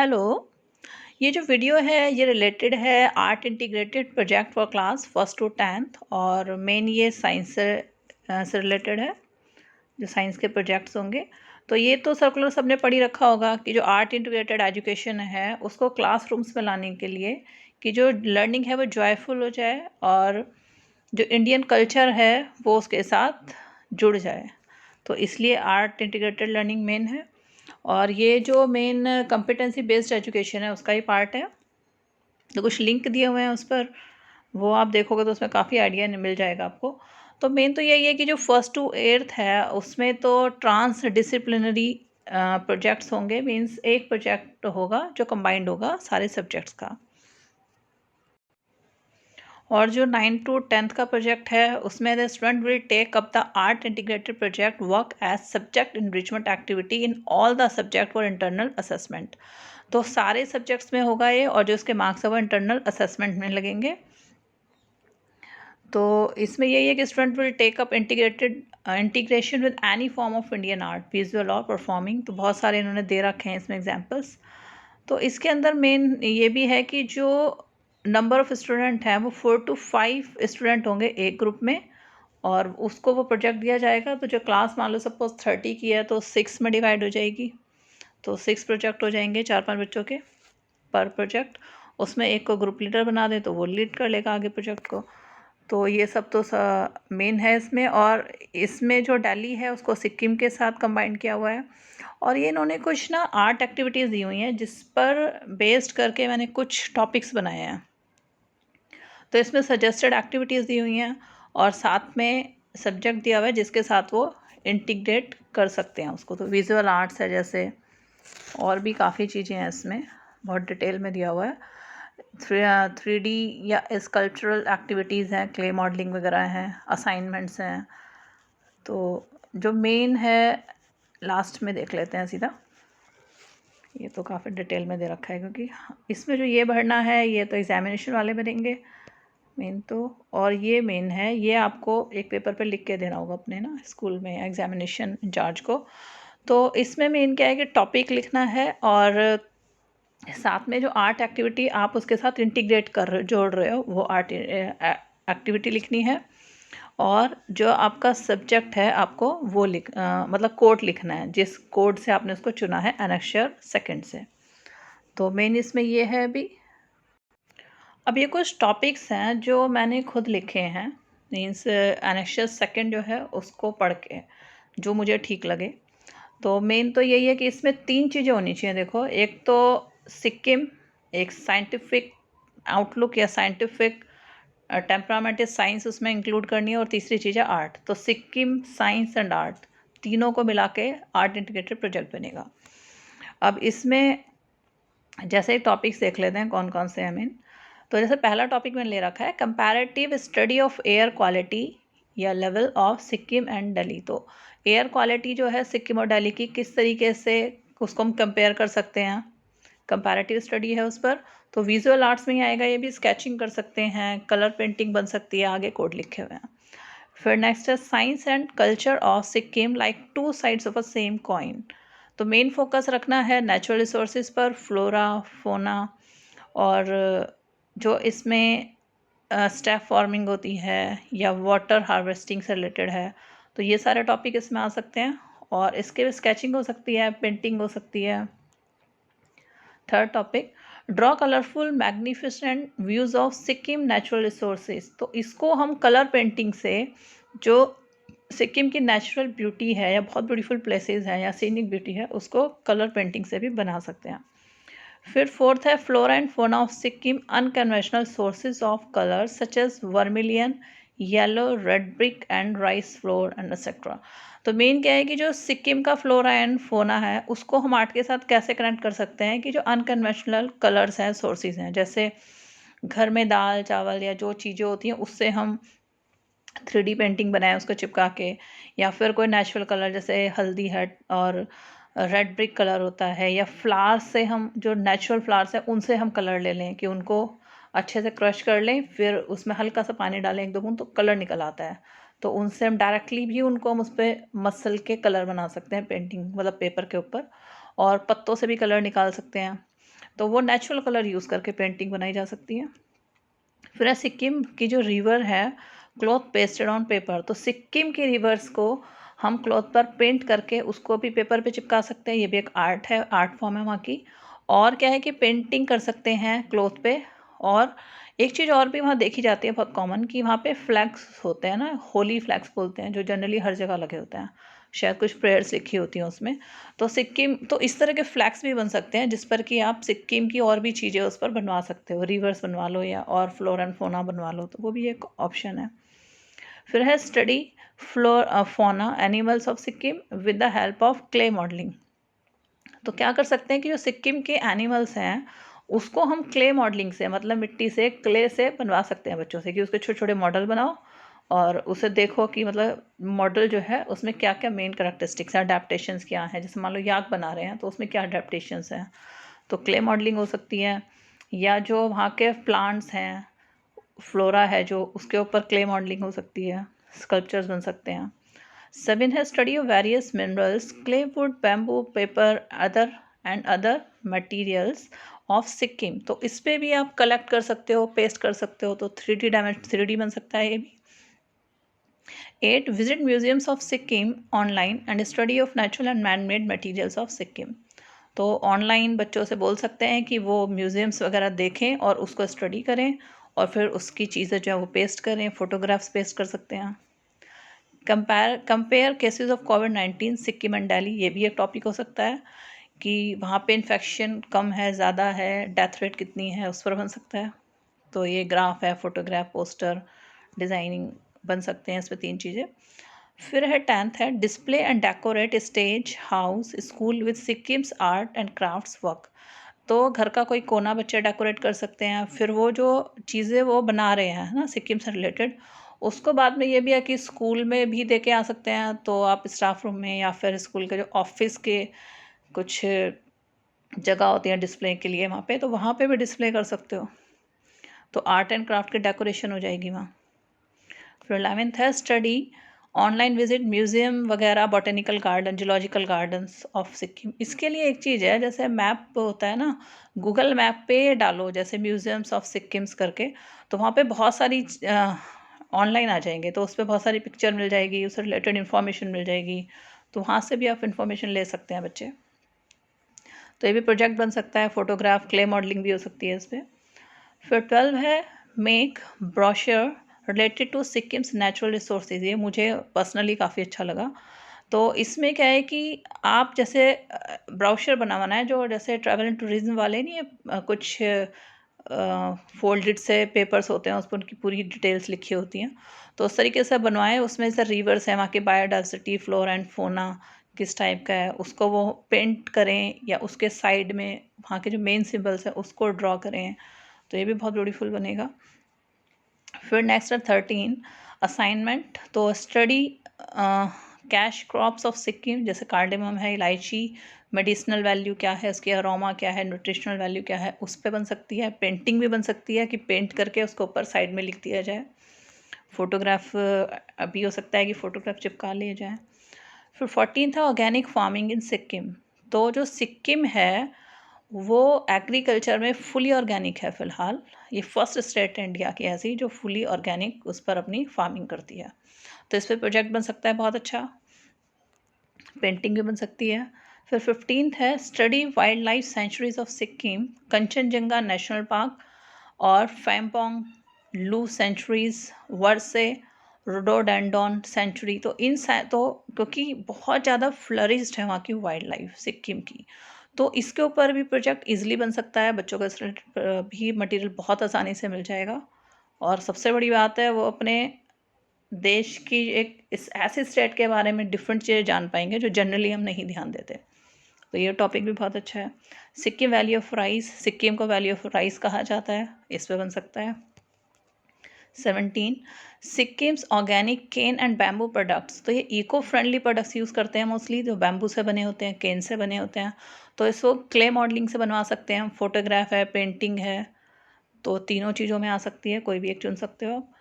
Hello. ये जो video है ये रिलेटेड है art integrated project for class first to tenth और मेन ये साइंस से रिलेटेड है। जो साइंस के प्रोजेक्ट्स होंगे तो ये तो सर्कुलर सबने पढ़ ही रखा होगा कि जो आर्ट इंटीग्रेटेड एजुकेशन है उसको क्लासरूम्स में लाने के लिए कि जो लर्निंग है वो जॉयफुल हो जाए और जो इंडियन कल्चर है वो उसके साथ जुड़ जाए। तो इसलिए आर्ट इंटीग्रेटेड लर्निंग मेन है और ये जो मेन कॉम्पिटेंसी बेस्ड एजुकेशन है उसका ही पार्ट है। तो कुछ लिंक दिए हुए हैं उस पर, वो आप देखोगे तो उसमें काफ़ी आइडिया मिल जाएगा आपको। तो मेन तो यही है कि जो फर्स्ट टू एट्थ है उसमें तो ट्रांस डिसिप्लिनरी प्रोजेक्ट्स होंगे, मीन्स एक प्रोजेक्ट होगा जो कंबाइंड होगा सारे सब्जेक्ट्स का। और जो 9 टू 10th का प्रोजेक्ट है उसमें the student will take up the art integrated project work as subject enrichment activity in all the subject for internal assessment. तो सारे सब्जेक्ट्स में होगा ये और जो इसके मार्क्स है वो इंटरनल असेसमेंट में लगेंगे। तो इसमें यही है कि student will take up integration with any form of Indian art, visual और परफॉर्मिंग। तो बहुत सारे इन्होंने दे रखे हैं इसमें एग्जाम्पल्स। तो इसके अंदर मेन ये भी है कि जो नंबर ऑफ़ स्टूडेंट हैं वो 4 to 5 स्टूडेंट होंगे एक ग्रुप में और उसको वो प्रोजेक्ट दिया जाएगा। तो जो क्लास मान लो सपोज 30 की है तो 6 में डिवाइड हो जाएगी, तो 6 प्रोजेक्ट हो जाएंगे 4-5 बच्चों के पर प्रोजेक्ट। उसमें एक को ग्रुप लीडर बना दें तो वो लीड कर लेगा आगे प्रोजेक्ट को। तो ये सब तो मेन है इसमें। और इसमें जो दिल्ली है उसको सिक्किम के साथ कंबाइन किया हुआ है और ये इन्होंने कुछ ना आर्ट एक्टिविटीज़ दी हुई हैं जिस पर बेस्ड करके मैंने कुछ टॉपिक्स बनाए हैं। तो इसमें सजेस्टेड एक्टिविटीज़ दी हुई हैं और साथ में सब्जेक्ट दिया हुआ है जिसके साथ वो इंटीग्रेट कर सकते हैं उसको। तो विजुअल आर्ट्स है जैसे, और भी काफ़ी चीज़ें हैं इसमें, बहुत डिटेल में दिया हुआ है। 3D या स्कल्पचरल एक्टिविटीज़ हैं, क्ले मॉडलिंग वगैरह हैं, असाइनमेंट्स हैं। तो जो मेन है लास्ट में देख लेते हैं सीधा। ये तो काफ़ी डिटेल में दे रखा है क्योंकि इसमें जो ये भरना है ये तो एग्जामिनेशन वाले भरेंगे मेन तो। और ये मेन है, ये आपको एक पेपर पे लिख के देना होगा अपने ना स्कूल में एग्जामिनेशन इंचार्ज को। तो इसमें मेन क्या है कि टॉपिक लिखना है और साथ में जो आर्ट एक्टिविटी आप उसके साथ इंटीग्रेट कर जोड़ रहे हो वो आर्ट एक्टिविटी लिखनी है। और जो आपका सब्जेक्ट है आपको वो मतलब कोड लिखना है जिस कोड से आपने उसको चुना है एनेक्सचर सेकंड से। तो मेन इसमें ये है अभी। अब ये कुछ टॉपिक्स हैं जो मैंने खुद लिखे हैं, मीन्स एनेक्सचर सेकंड जो है उसको पढ़ के जो मुझे ठीक लगे। तो मेन तो यही है कि इसमें 3 चीज़ें होनी चाहिए। देखो, एक तो सिक्किम, एक साइंटिफिक आउटलुक या साइंटिफिक टेम्परामेंट साइंस उसमें इंक्लूड करनी है और तीसरी चीज़ है आर्ट। तो सिक्किम, साइंस एंड आर्ट तीनों को मिला के आर्ट इंटीग्रेटेड प्रोजेक्ट बनेगा। अब इसमें जैसे टॉपिक्स देख लेते हैं कौन कौन से हैं मेन। तो जैसे पहला टॉपिक मैंने ले रखा है comparative study of air quality या level of Sikkim and Delhi. तो एयर क्वालिटी जो है सिक्किम और दिल्ली की किस तरीके से उसको हम कंपेयर कर सकते हैं, कंपैरेटिव स्टडी है उस पर। तो विजुअल आर्ट्स में ही आएगा, ये भी स्केचिंग कर सकते हैं, कलर पेंटिंग बन सकती है, आगे कोड लिखे हुए हैं। फिर नेक्स्ट है science and culture of Sikkim like 2 sides of a same coin. तो मेन फोकस रखना है नेचुरल रिसोर्सेज पर, फ्लोरा फोना, और जो इसमें स्टेप फार्मिंग होती है या वाटर हार्वेस्टिंग से रिलेटेड है। तो ये सारे टॉपिक इसमें आ सकते हैं और इसके स्केचिंग हो सकती है, पेंटिंग हो सकती है। Third topic draw colourful magnificent views of Sikkim natural resources. तो इसको हम कलर पेंटिंग से जो सिक्किम की नेचुरल ब्यूटी है या बहुत ब्यूटीफुल प्लेसेस हैं या सीनिक ब्यूटी है उसको कलर पेंटिंग से भी बना सकते हैं। फिर फोर्थ है flora and fauna of Sikkim unconventional sources of colour such as vermilion, yellow, red brick and rice flour and etcetera. तो मेन क्या है कि जो सिक्किम का फ्लोरा एंड फोना है उसको हम आर्ट के साथ कैसे कनेक्ट कर सकते हैं कि जो अनकन्वेंशनल कलर्स हैं, सोर्सेज हैं, जैसे घर में दाल चावल या जो चीज़ें होती हैं उससे हम 3D पेंटिंग बनाए उसको चिपका के, या फिर कोई नेचुरल कलर जैसे हल्दी है और रेड ब्रिक कलर होता है, या फ्लावर्स से हम जो नेचुरल फ्लावर्स हैं उनसे हम कलर ले लें कि उनको अच्छे से क्रश कर लें, फिर उसमें हल्का सा पानी डालें 1-2 बूंद तो कलर निकल आता है। तो उनसे हम डायरेक्टली भी उनको हम उस पर मसल के कलर बना सकते हैं पेंटिंग मतलब पेपर के ऊपर, और पत्तों से भी कलर निकाल सकते हैं। तो वो नेचुरल कलर यूज़ करके पेंटिंग बनाई जा सकती है। फिर है सिक्किम की जो रिवर है, क्लॉथ पेस्टेड ऑन पेपर। तो सिक्किम की रिवर्स को हम क्लॉथ पर पेंट करके उसको भी पेपर पे चिपका सकते हैं, ये भी एक आर्ट है, आर्ट फॉर्म है वहाँ की। और क्या है कि पेंटिंग कर सकते हैं क्लॉथ पे। और एक चीज़ और भी वहाँ देखी जाती है बहुत कॉमन, कि वहाँ पे फ्लैग्स होते हैं ना, होली फ्लैग्स बोलते हैं, जो जनरली हर जगह लगे होते हैं, शायद कुछ प्रेयर्स लिखी होती हैं उसमें। तो सिक्किम तो इस तरह के फ्लैग्स भी बन सकते हैं जिस पर कि आप सिक्किम की और भी चीज़ें उस पर बनवा सकते हो, रिवर्स बनवा लो या और फ्लोरा एंड फोना बनवा लो, तो वो भी एक ऑप्शन है। फिर है स्टडी फोना animals of Sikkim with the help of clay modelling. तो क्या कर सकते हैं कि जो सिक्किम के एनिमल्स हैं उसको हम क्ले मॉडलिंग से, मतलब मिट्टी से, क्ले से बनवा सकते हैं बच्चों से, कि उसके छोटे छोटे मॉडल बनाओ और उसे देखो कि मतलब मॉडल जो है उसमें क्या क्या मेन करेक्टरिस्टिक्स हैं, अडेप्टेशंस क्या हैं। जैसे मान लो याक बना रहे हैं तो उसमें क्या अडेप्टेशंस हैं, तो क्ले मॉडलिंग हो सकती है। या जो वहाँ के प्लांट्स हैं, फ्लोरा है जो, उसके ऊपर क्ले मॉडलिंग हो सकती है, स्कल्पचर्स बन सकते हैं। 7 है study of various minerals, clay, would, bamboo, paper, other and other materials of Sikkim. तो इस पे भी आप कलेक्ट कर सकते हो, पेस्ट कर सकते हो, तो 3D बन सकता है ये भी। 8 visit museums of Sikkim online and study of natural and man made materials of Sikkim. तो ऑनलाइन बच्चों से बोल सकते हैं कि वो म्यूजियम्स वगैरह देखें और उसको स्टडी करें और फिर उसकी चीज़ें जो है वो पेस्ट करें, फोटोग्राफ्स पेस्ट कर सकते हैं। Compare cases of covid Sikkim and Delhi, ये भी एक टॉपिक हो सकता है कि वहाँ पे इन्फेक्शन कम है, ज़्यादा है, डेथ रेट कितनी है, उस पर बन सकता है। तो ये ग्राफ है, फोटोग्राफ, पोस्टर, डिज़ाइनिंग बन सकते हैं इस पे 3 चीज़ें। फिर है 10th है display and decorate stage, house, school with Sikkim's art and crafts work. तो घर का कोई कोना बच्चे डेकोरेट कर सकते हैं, फिर वो जो चीज़ें वो बना रहे हैं ना सिक्किम से रिलेटेड, उसको बाद में ये भी है कि स्कूल में भी दे के आ सकते हैं। तो आप स्टाफ रूम में या फिर स्कूल के जो ऑफिस के कुछ जगह होती है डिस्प्ले के लिए वहाँ पे, तो वहाँ पे भी डिस्प्ले कर सकते हो। तो आर्ट एंड क्राफ्ट की डेकोरेशन हो जाएगी वहाँ। फिर 11th है स्टडी ऑनलाइन विजिट म्यूज़ियम वगैरह, botanical garden, zoological gardens of Sikkim. इसके लिए एक चीज़ है, जैसे मैप होता है ना, गूगल मैप पे डालो जैसे म्यूज़ियम्स ऑफ सिक्किम्स करके, तो वहाँ पे बहुत सारी ऑनलाइन आ जाएंगे, तो उस पर बहुत सारी पिक्चर मिल जाएगी, उससे रिलेटेड इन्फॉर्मेशन मिल जाएगी, तो वहाँ से भी आप इन्फॉर्मेशन ले सकते हैं बच्चे। तो ये भी प्रोजेक्ट बन सकता है, फोटोग्राफ, क्ले मॉडलिंग भी हो सकती है इस पर। फिर 12 है make brochure related to Sikkim's natural resources. ये मुझे पर्सनली काफ़ी अच्छा लगा। तो इसमें क्या है कि आप जैसे ब्रोशर बनाना है, जो जैसे ट्रैवल एंड टूरिज्म वाले नहीं है, कुछ फोल्डेड से पेपर्स होते हैं, उस पर उनकी पूरी डिटेल्स लिखी होती हैं, तो उस तरीके से बनवाएं। उसमें जैसे रिवर्स है, वहाँ की बायोडाइवर्सिटी, फ्लोरा एंड फोना किस टाइप का है, उसको वो पेंट करें, या उसके साइड में वहाँ के जो मेन सिंबल्स हैं उसको ड्रॉ करें, तो ये भी बहुत ब्यूटीफुल बनेगा। फिर नेक्स्ट है 13 असाइनमेंट। तो study cash crops of Sikkim, जैसे कार्डेमम है, इलायची, मेडिसिनल वैल्यू क्या है उसकी, अरोमा क्या है, न्यूट्रिशनल वैल्यू क्या है, उस पर बन सकती है। पेंटिंग भी बन सकती है कि पेंट करके उसको ऊपर साइड में लिख दिया जाए। फोटोग्राफ भी हो सकता है कि फ़ोटोग्राफ चिपका लिए जाए। फिर 14 था ऑर्गेनिक फार्मिंग इन सिक्किम। तो जो सिक्किम है वो एग्रीकल्चर में फुली ऑर्गेनिक है फ़िलहाल। ये फर्स्ट स्टेट है इंडिया की ऐसी जो फुली ऑर्गेनिक उस पर अपनी फार्मिंग करती है। तो इस पर प्रोजेक्ट बन सकता है बहुत अच्छा, पेंटिंग भी बन सकती है। फिर 15th है study wild life sanctuaries of Sikkim, Kanchenjunga national park और फैम्पोंग लू सेंचुरीज, वर्से रोडोडेंड्रॉन सेंचुरी। तो तो क्योंकि बहुत ज़्यादा फ्लरिश्ड है वहाँ की वाइल्ड लाइफ सिक्किम की, तो इसके ऊपर भी प्रोजेक्ट इजीली बन सकता है, बच्चों का भी मटेरियल बहुत आसानी से मिल जाएगा। और सबसे बड़ी बात है वो अपने देश की एक इस ऐसे स्टेट के बारे में डिफरेंट चीज़ें जान पाएंगे जो जनरली हम नहीं ध्यान देते। तो ये टॉपिक भी बहुत अच्छा है। Sikkim valley of rice, Sikkim को वैली ऑफ राइस कहा जाता है, इस पर बन सकता है। 17 Sikkim's organic cane and bamboo products. तो ये इको फ्रेंडली प्रोडक्ट्स यूज़ करते हैं मोस्टली, जो बैम्बू से बने होते हैं, केन से बने होते हैं। तो इसको क्ले मॉडलिंग से बनवा सकते हैं, फोटोग्राफ है, पेंटिंग है, तो तीनों चीज़ों में आ सकती है, कोई भी एक चुन सकते हो आप।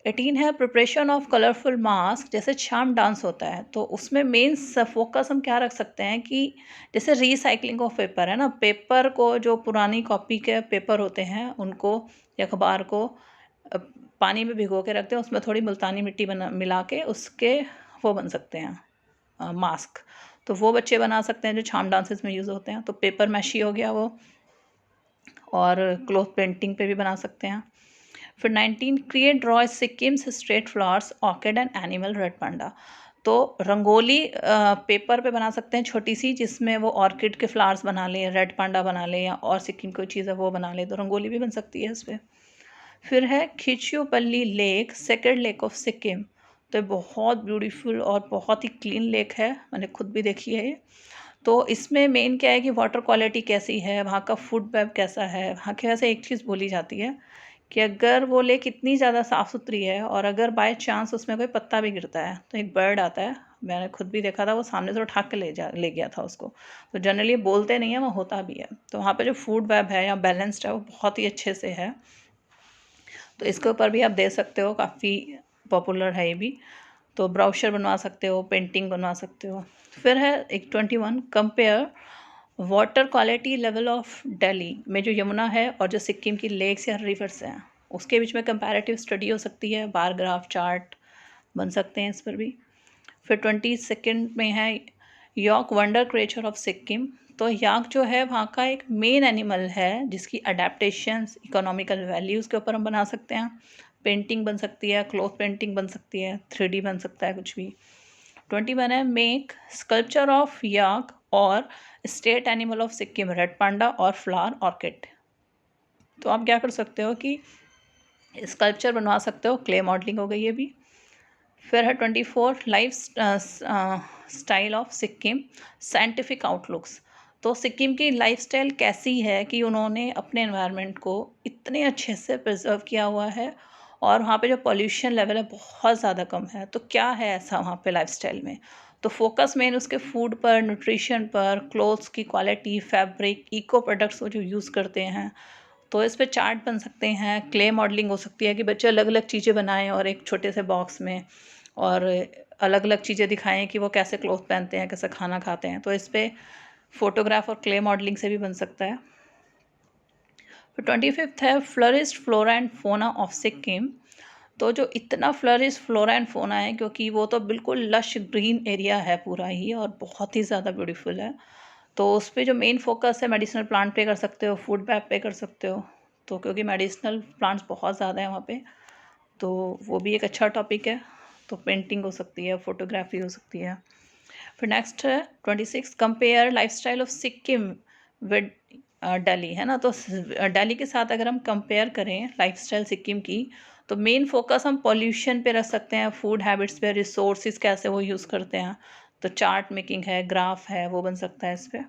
18 है प्रिपरेशन ऑफ कलरफुल मास्क, जैसे शाम डांस होता है तो उसमें मेन फोकस हम क्या रख सकते हैं कि जैसे रिसाइकलिंग ऑफ पेपर है ना, पेपर को जो पुरानी कॉपी के पेपर होते हैं उनको या अखबार को पानी में भिगो के रखते हैं, उसमें थोड़ी मुल्तानी मिट्टी बना मिला के उसके वो बन सकते हैं मास्क। तो वो बच्चे बना सकते हैं जो छाम डांसेस में यूज़ होते हैं। तो पेपर मैशी हो गया वो, और क्लॉथ पेंटिंग पे भी बना सकते हैं। फिर 19 create draw Sikkim's straight flowers orchid and animal red panda. तो रंगोली पेपर पे बना सकते हैं छोटी सी, जिसमें वो ऑर्किड के फ्लावर्स बना लें, रेड पांडा बना लें, या और सिक्किम कोई चीज़ है वो बना लें, तो रंगोली भी बन सकती है इस पर। फिर है Khecheopalri lake, sacred lake of Sikkim. तो ये बहुत ब्यूटीफुल और बहुत ही क्लीन लेक है, मैंने खुद भी देखी है ये। तो इसमें मेन क्या है कि वाटर क्वालिटी कैसी है, वहाँ का फूड वेब कैसा है। वहाँ के वैसे एक चीज़ बोली जाती है कि अगर वो लेक इतनी ज़्यादा साफ़ सुथरी है और अगर बाय चांस उसमें कोई पत्ता भी गिरता है तो एक बर्ड आता है, मैंने खुद भी देखा था, वो सामने से उठा के ले गया था उसको। तो जनरली बोलते नहीं है, वो होता भी है। तो वहाँ पे जो फूड वेब है या बैलेंस्ड है वो बहुत ही अच्छे से है। तो इसके ऊपर भी आप दे सकते हो, काफ़ी पॉपुलर है ये भी। तो ब्राउचर बनवा सकते हो, पेंटिंग बनवा सकते हो। फिर है एक 21 compare water quality level of Delhi में जो यमुना है और जो सिक्किम की लेक्स या रिवर्स हैं उसके बीच में कंपैरेटिव स्टडी हो सकती है, बार ग्राफ चार्ट बन सकते हैं इस पर भी। फिर 22 में है yak wonder creature of Sikkim. तो याक जो है वहाँ का एक मेन एनिमल है जिसकी अडेप्टेशंस इकोनॉमिकल वैल्यूज़ के ऊपर हम बना सकते हैं। पेंटिंग बन सकती है, क्लॉथ पेंटिंग बन सकती है, 3D बन सकता है कुछ भी। 21 है मेक स्कल्पचर ऑफ याक और state animal of Sikkim red panda और फ्लावर ऑर्किड। तो आप क्या कर सकते हो कि स्कल्पचर बनवा सकते हो, क्ले मॉडलिंग हो गई है भी। फिर है 24 lifestyle of Sikkim scientific outlooks. तो सिक्किम की लाइफस्टाइल कैसी है कि उन्होंने अपने एनवायरनमेंट को इतने अच्छे से प्रिजर्व किया हुआ है और वहाँ पे जो पॉल्यूशन लेवल है बहुत ज़्यादा कम है। तो क्या है ऐसा वहाँ पे लाइफस्टाइल में, तो फोकस मेन उसके फूड पर, न्यूट्रिशन पर, क्लोथ्स की क्वालिटी, फैब्रिक, इको प्रोडक्ट्स वो जो यूज़ करते हैं। तो इस पे चार्ट बन सकते हैं, क्ले मॉडलिंग हो सकती है कि बच्चे अलग अलग चीज़ें बनाएं और एक छोटे से बॉक्स में, और अलग अलग चीज़ें दिखाएं कि वो कैसे क्लोथ पहनते हैं, कैसे खाना खाते हैं। तो इस पर फोटोग्राफ और क्ले मॉडलिंग से भी बन सकता है। फिर 25 है florist flora and fauna of Sikkim. तो जो इतना फ्लरिश फ्लोरा एंड फोना है क्योंकि वो तो बिल्कुल लश ग्रीन एरिया है पूरा ही और बहुत ही ज़्यादा ब्यूटीफुल है। तो उस पर जो मेन फोकस है मेडिसिनल प्लांट पे कर सकते हो, फूड वेब पे कर सकते हो। तो क्योंकि मेडिसिनल प्लांट्स बहुत ज़्यादा है वहाँ पे, तो वो भी एक अच्छा टॉपिक है। तो पेंटिंग हो सकती है, फोटोग्राफी हो सकती है। फिर नेक्स्ट है 26 compare lifestyle of Sikkim with Delhi, है ना। तो दिल्ली के साथ अगर हम कंपेयर करें लाइफस्टाइल सिक्किम की, तो मेन फोकस हम पॉल्यूशन पे रख सकते हैं, फूड हैबिट्स पे, रिसोर्सेज कैसे वो यूज़ करते हैं। तो चार्ट मेकिंग है, ग्राफ है, वो बन सकता है इस पर।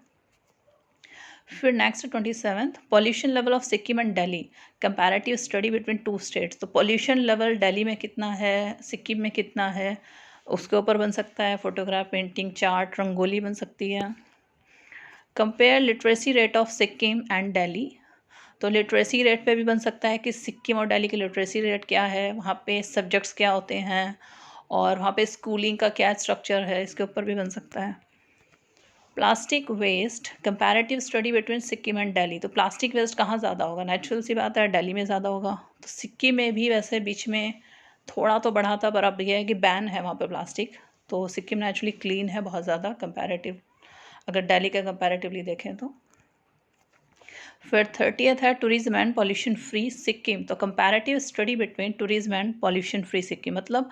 फिर next 27 pollution level of Sikkim and Delhi comparative study between two states. तो पॉल्यूशन लेवल दिल्ली में कितना है, सिक्किम में कितना है, उसके ऊपर बन सकता है फोटोग्राफ, पेंटिंग, चार्ट, रंगोली बन सकती है। Compare literacy rate of Sikkim and Delhi. तो लिटरेसी रेट पे भी बन सकता है कि सिक्किम और दिल्ली की लिटरेसी रेट क्या है, वहाँ पे सब्जेक्ट्स क्या होते हैं, और वहाँ पे स्कूलिंग का क्या स्ट्रक्चर है, इसके ऊपर भी बन सकता है। Plastic waste comparative study between Sikkim and Delhi. तो प्लास्टिक वेस्ट कहाँ ज़्यादा होगा, नेचुरल सी बात है दिल्ली में ज़्यादा होगा। तो सिक्किम में भी वैसे बीच में थोड़ा तो बढ़ा था, पर अब यह है कि बैन है वहाँ पे प्लास्टिक। तो सिक्किम नेचुरली क्लीन है बहुत ज़्यादा कंपैरेटिव, अगर दिल्ली का कंपैरेटिवली देखें तो। फिर 30th है tourism and pollution free Sikkim. तो comparative study between tourism and pollution free Sikkim, मतलब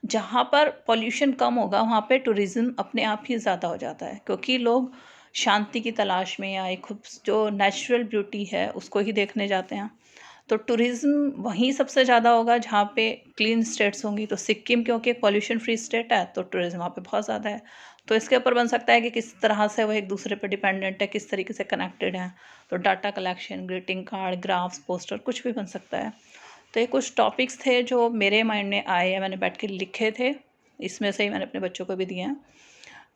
जहाँ पर पॉल्यूशन कम होगा वहाँ पे टूरिज्म अपने आप ही ज़्यादा हो जाता है, क्योंकि लोग शांति की तलाश में या एक खुद जो नेचुरल ब्यूटी है उसको ही देखने जाते हैं। तो टूरिज्म वहीं सबसे ज़्यादा होगा जहाँ पे क्लीन स्टेट्स होंगी। तो सिक्किम क्योंकि एक पॉल्यूशन फ्री स्टेट है तो टूरिज्म वहाँ पे बहुत ज़्यादा है। तो इसके ऊपर बन सकता है कि किस तरह से वो एक दूसरे पे डिपेंडेंट है, किस तरीके से कनेक्टेड है। तो data collection, greeting card, graphs, poster, कुछ भी बन सकता है। तो ये कुछ टॉपिक्स थे जो मेरे माइंड में आए हैं, मैंने बैठ के लिखे थे। इसमें से ही मैंने अपने बच्चों को भी दिए हैं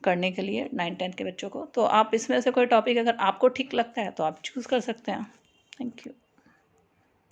करने के लिए, 9-10 के बच्चों को। तो आप इसमें से कोई टॉपिक अगर आपको ठीक लगता है तो आप चूज़ कर सकते हैं। Thank you.